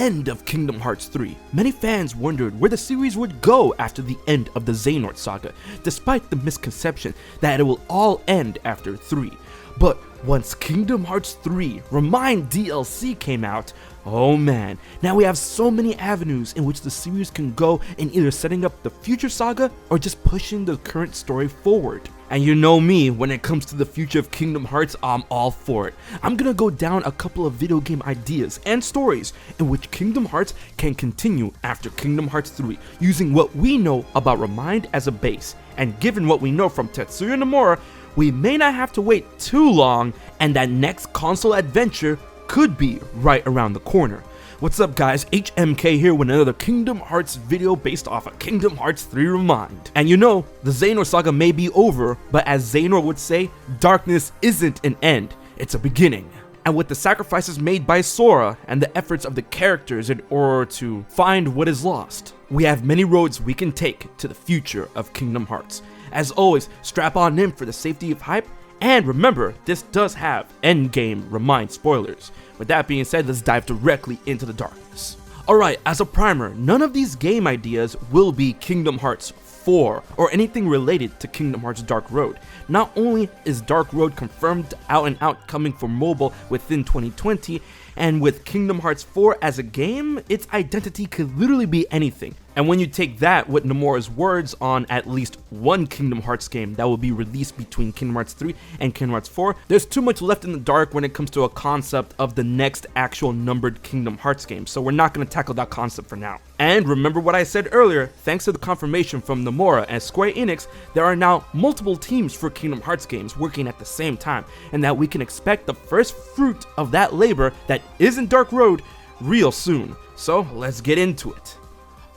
end of Kingdom Hearts 3. Many fans wondered where the series would go after the end of the Xehanort saga, despite the misconception that it will all end after 3. But once Kingdom Hearts 3 ReMind DLC came out, oh man, now we have so many avenues in which the series can go in either setting up the future saga or just pushing the current story forward. And you know me, when it comes to the future of Kingdom Hearts, I'm all for it. I'm gonna go down a couple of video game ideas and stories in which Kingdom Hearts can continue after Kingdom Hearts 3, using what we know about ReMind as a base. And given what we know from Tetsuya Nomura, we may not have to wait too long, and that next console adventure could be right around the corner. What's up guys, HMK here with another Kingdom Hearts video based off of Kingdom Hearts 3 ReMind. And you know, the Xehanort saga may be over, but as Xehanort would say, darkness isn't an end, it's a beginning. And with the sacrifices made by Sora and the efforts of the characters in order to find what is lost, we have many roads we can take to the future of Kingdom Hearts. As always, strap on in for the safety of hype, and remember, this does have endgame ReMind spoilers. With that being said, let's dive directly into the darkness. Alright, as a primer, none of these game ideas will be Kingdom Hearts 4 or anything related to Kingdom Hearts Dark Road. Not only is Dark Road confirmed out and out coming for mobile within 2020, and with Kingdom Hearts 4 as a game, its identity could literally be anything. And when you take that with Nomura's words on at least one Kingdom Hearts game that will be released between Kingdom Hearts 3 and Kingdom Hearts 4, there's too much left in the dark when it comes to a concept of the next actual numbered Kingdom Hearts game, so we're not going to tackle that concept for now. And remember what I said earlier, thanks to the confirmation from Nomura and Square Enix, there are now multiple teams for Kingdom Hearts games working at the same time, and that we can expect the first fruit of that labor that isn't Dark Road real soon. So let's get into it.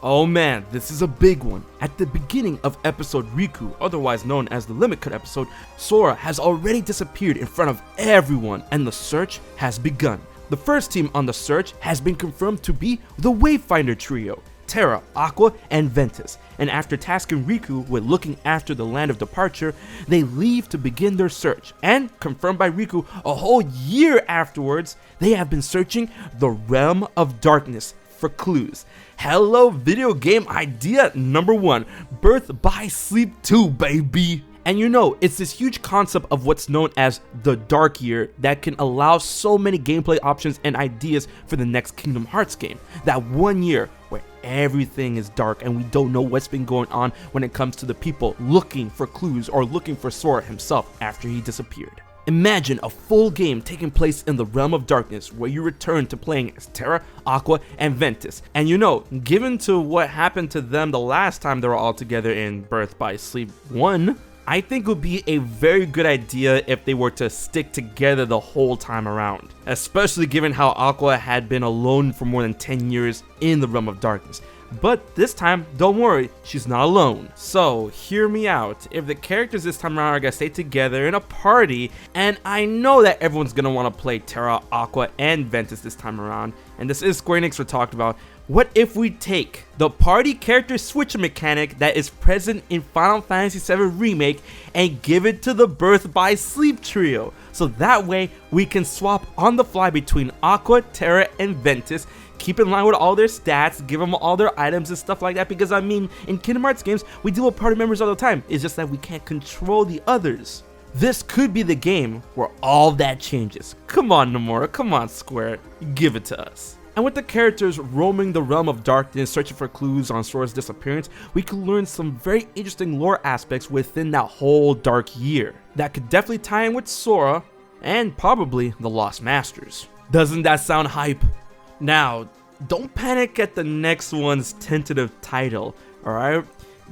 Oh man, this is a big one. At the beginning of episode Riku, otherwise known as the Limit Cut episode, Sora has already disappeared in front of everyone and the search has begun. The first team on the search has been confirmed to be the Wayfinder trio, Terra, Aqua, and Ventus, and after tasking Riku with looking after the land of departure, they leave to begin their search, and confirmed by Riku a whole year afterwards, they have been searching the Realm of Darkness for clues. Hello video game idea number 1, Birth by Sleep 2 baby. And you know, it's this huge concept of what's known as the Dark Year that can allow so many gameplay options and ideas for the next Kingdom Hearts game. That 1 year where everything is dark and we don't know what's been going on when it comes to the people looking for clues or looking for Sora himself after he disappeared. Imagine a full game taking place in the Realm of Darkness where you return to playing as Terra, Aqua, and Ventus. And you know, given to what happened to them the last time they were all together in Birth by Sleep 1, I think it would be a very good idea if they were to stick together the whole time around. Especially given how Aqua had been alone for more than 10 years in the Realm of Darkness. But this time, don't worry, she's not alone. So, hear me out. If the characters this time around are gonna stay together in a party, and I know that everyone's gonna wanna play Terra, Aqua, and Ventus this time around, and this is Square Enix we're talking about, what if we take the party character switch mechanic that is present in Final Fantasy VII Remake and give it to the Birth by Sleep trio? So that way, we can swap on the fly between Aqua, Terra, and Ventus, keep in line with all their stats, give them all their items and stuff like that, because I mean, in Kingdom Hearts games, we deal with party members all the time, it's just that we can't control the others. This could be the game where all that changes. Come on Nomura, come on Square, give it to us. And with the characters roaming the Realm of Darkness searching for clues on Sora's disappearance, we could learn some very interesting lore aspects within that whole Dark Year that could definitely tie in with Sora and probably the Lost Masters. Doesn't that sound hype? Now, don't panic at the next one's tentative title, alright?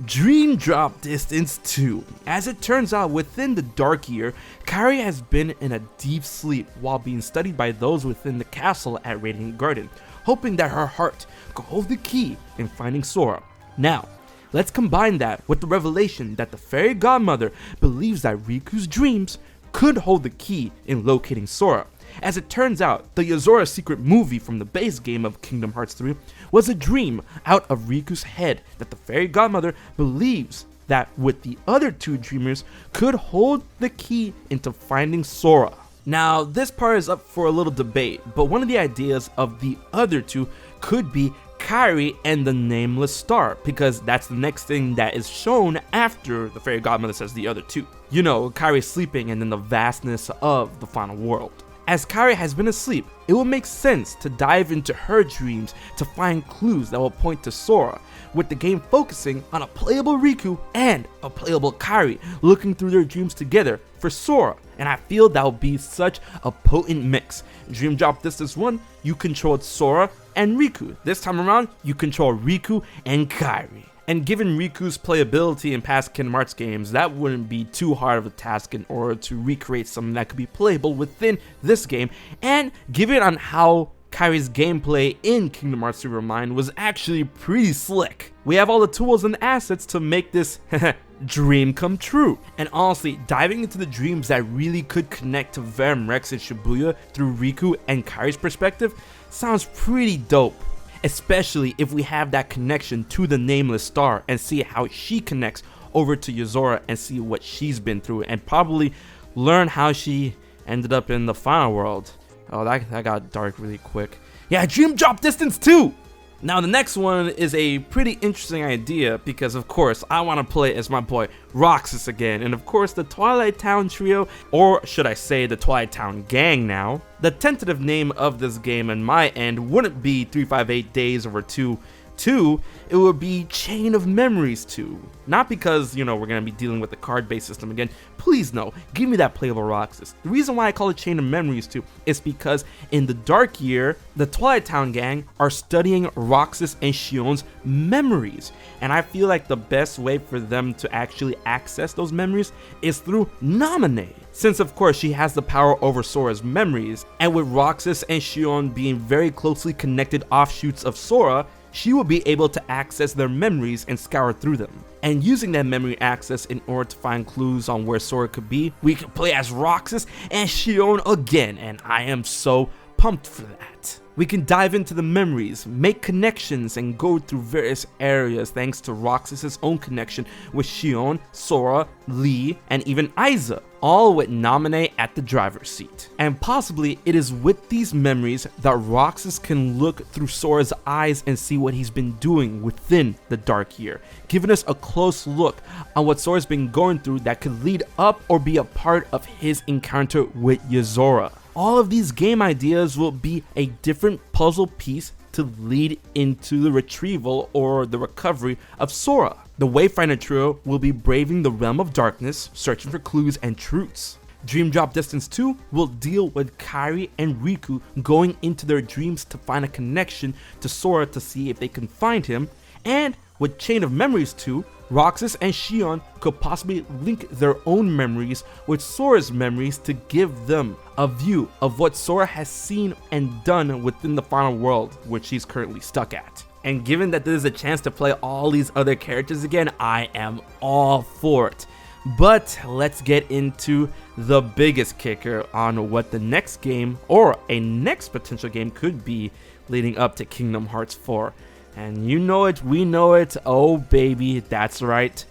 Dream Drop Distance 2. As it turns out, within the Dark Year, Kairi has been in a deep sleep while being studied by those within the castle at Radiant Garden, hoping that her heart could hold the key in finding Sora. Now, let's combine that with the revelation that the fairy godmother believes that Riku's dreams could hold the key in locating Sora. As it turns out, the Yozora secret movie from the base game of Kingdom Hearts 3 was a dream out of Riku's head that the fairy godmother believes that with the other two dreamers could hold the key into finding Sora. Now, this part is up for a little debate, but one of the ideas of the other two could be Kairi and the Nameless Star, because that's the next thing that is shown after the fairy godmother says the other two. You know, Kairi sleeping and then the vastness of the final world. As Kairi has been asleep, it will make sense to dive into her dreams to find clues that will point to Sora, with the game focusing on a playable Riku and a playable Kairi looking through their dreams together for Sora, and I feel that will be such a potent mix. Dream Drop Distance 1, you controlled Sora and Riku. This time around, you control Riku and Kairi. And given Riku's playability in past Kingdom Hearts games, that wouldn't be too hard of a task in order to recreate something that could be playable within this game. And given on how Kairi's gameplay in Kingdom Hearts 3 ReMind was actually pretty slick, we have all the tools and assets to make this dream come true. And honestly, diving into the dreams that really could connect to Verum Rex and Shibuya through Riku and Kairi's perspective sounds pretty dope. Especially if we have that connection to the Nameless Star and see how she connects over to Yozora and see what she's been through, and probably learn how she ended up in the final world. Oh, that got dark really quick. Yeah, Dream Drop Distance 2! Now the next one is a pretty interesting idea because of course I want to play as my boy Roxas again, and of course the Twilight Town trio, or should I say the Twilight Town gang now. The tentative name of this game on my end wouldn't be 358 Days Over 2, it would be Chain of Memories 2. Not because, you know, we're going to be dealing with the card-based system again. Please no, give me that playable Roxas. The reason why I call it Chain of Memories 2 is because in the Dark Year, the Twilight Town gang are studying Roxas and Shionne's memories. And I feel like the best way for them to actually access those memories is through Naminé. Since of course she has the power over Sora's memories, and with Roxas and Shionne being very closely connected offshoots of Sora, she will be able to access their memories and scour through them. And using that memory access in order to find clues on where Sora could be, we can play as Roxas and Shionne again, and I am so pumped for that. We can dive into the memories, make connections, and go through various areas thanks to Roxas' own connection with Shionne, Sora, Lee, and even Aiza, all with Naminé at the driver's seat. And possibly it is with these memories that Roxas can look through Sora's eyes and see what he's been doing within the Dark Year, giving us a close look on what Sora's been going through that could lead up or be a part of his encounter with Yozora. All of these game ideas will be a different puzzle piece to lead into the retrieval or the recovery of Sora. The Wayfinder trio will be braving the realm of darkness, searching for clues and truths. Dream Drop Distance 2 will deal with Kairi and Riku going into their dreams to find a connection to Sora to see if they can find him, and with Chain of Memories 2, Roxas and Shionne could possibly link their own memories with Sora's memories to give them a view of what Sora has seen and done within the final world, which he's currently stuck at. And given that there's a chance to play all these other characters again, I am all for it. But let's get into the biggest kicker on what the next game, or a next potential game, could be leading up to Kingdom Hearts 4. And you know it, we know it, oh baby, that's right,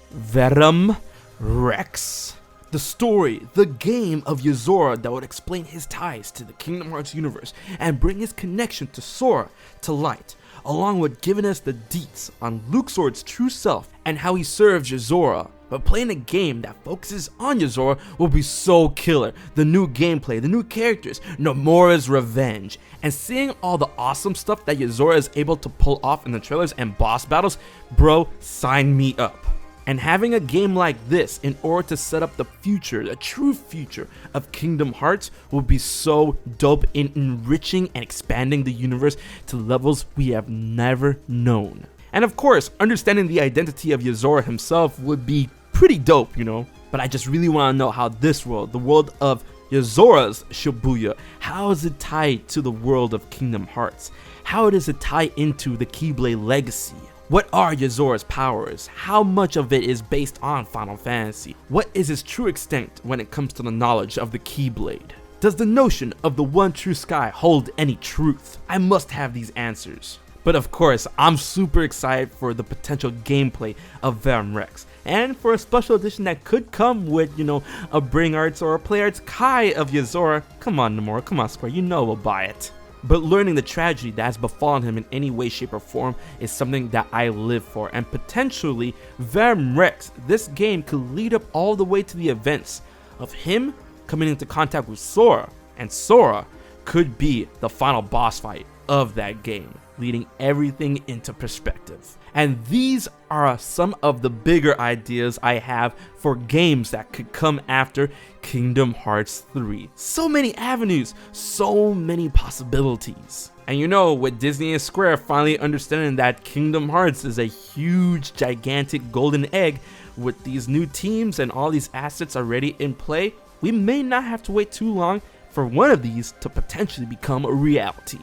Verum Rex. The story, the game of Yozora that would explain his ties to the Kingdom Hearts universe and bring his connection to Sora to light, along with giving us the deets on Luxord's true self and how he serves Yozora. But playing a game that focuses on Yozora will be so killer. The new gameplay, the new characters, Nomura's revenge, and seeing all the awesome stuff that Yozora is able to pull off in the trailers and boss battles, bro, sign me up. And having a game like this in order to set up the future, the true future of Kingdom Hearts will be so dope in enriching and expanding the universe to levels we have never known. And of course, understanding the identity of Yozora himself would be pretty dope, you know. But I just really want to know how this world, the world of Yozora's Shibuya, how is it tied to the world of Kingdom Hearts? How does it tie into the Keyblade legacy? What are Yozora's powers? How much of it is based on Final Fantasy? What is his true extent when it comes to the knowledge of the Keyblade? Does the notion of the one true sky hold any truth? I must have these answers. But of course, I'm super excited for the potential gameplay of Verum Rex, and for a special edition that could come with, you know, a Bring Arts or a Play Arts Kai of Yozora. Come on, Nomura, come on, Square, you know we'll buy it. but learning the tragedy that has befallen him in any way, shape, or form is something that I live for, and potentially Rex, this game could lead up all the way to the events of him coming into contact with Sora, and Sora could be the final boss fight of that game, leading everything into perspective. And these are some of the bigger ideas I have for games that could come after Kingdom Hearts 3. So many avenues, so many possibilities. And you know, with Disney and Square finally understanding that Kingdom Hearts is a huge, gigantic golden egg, with these new teams and all these assets already in play, we may not have to wait too long for one of these to potentially become a reality.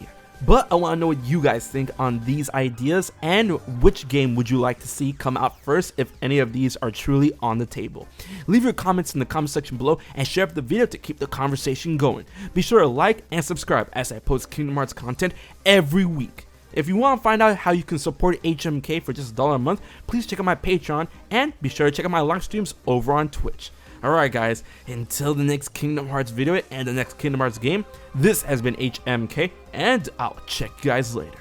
But I want to know what you guys think on these ideas, and which game would you like to see come out first if any of these are truly on the table. Leave your comments in the comment section below and share up the video to keep the conversation going. Be sure to like and subscribe as I post Kingdom Hearts content every week. If you want to find out how you can support HMK for just $1 a month, please check out my Patreon, and be sure to check out my live streams over on Twitch. Alright guys, until the next Kingdom Hearts video and the next Kingdom Hearts game, this has been HMK, and I'll check you guys later.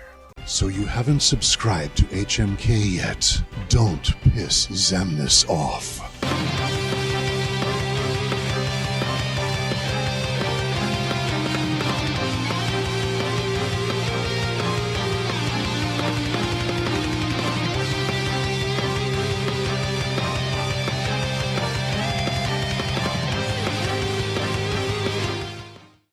So you haven't subscribed to HMK yet? Don't piss Xemnas off.